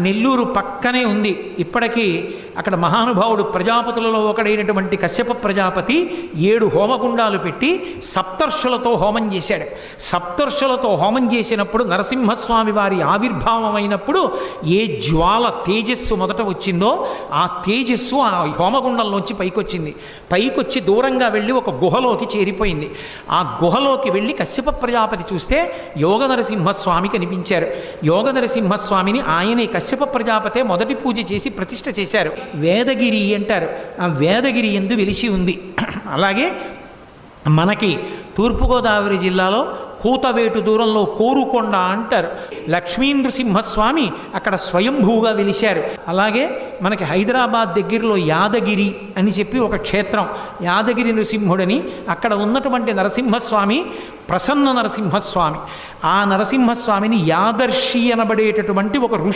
నెల్లూరు పక్కనే ఉంది. ఇప్పటికీ అక్కడ మహానుభావుడు ప్రజాపతులలో ఒకడైనటువంటి కశ్యప ప్రజాపతి 7 హోమగుండాలు పెట్టి సప్తర్షులతో హోమం చేశాడు. సప్తర్షులతో హోమం చేసినప్పుడు నరసింహస్వామి వారి ఆవిర్భావం అయినప్పుడు ఏ జ్వాల తేజస్సు మొదట వచ్చిందో ఆ తేజస్సు ఆ హోమగుండంలోంచి పైకొచ్చింది. పైకొచ్చి దూరంగా వెళ్ళి ఒక గుహలోకి చేరిపోయింది. ఆ గుహలోకి వెళ్ళి కశ్యప ప్రజాపతి చూస్తే యోగ నరసింహస్వామి కనిపించారు. యోగ నరసింహస్వామిని ఆయనే కశ్యప ప్రజాపతే మొదటి పూజ చేసి ప్రతిష్ఠ చేశారు. వేదగిరి అంటారు. ఆ వేదగిరి యందు వెలిసి ఉంది. అలాగే మనకి తూర్పుగోదావరి జిల్లాలో కూతవేటు దూరంలో కోరుకొండ అంటారు. లక్ష్మీ నృసింహస్వామి అక్కడ స్వయంభూగా వెలిశారు. అలాగే మనకి హైదరాబాద్ దగ్గరలో యాదగిరి అని చెప్పి ఒక క్షేత్రం, యాదగిరి నృసింహుడని, అక్కడ ఉన్నటువంటి నరసింహస్వామి ప్రసన్న నరసింహస్వామి. ఆ నరసింహస్వామిని యాదర్శి అనబడేటటువంటి ఒక ఋషి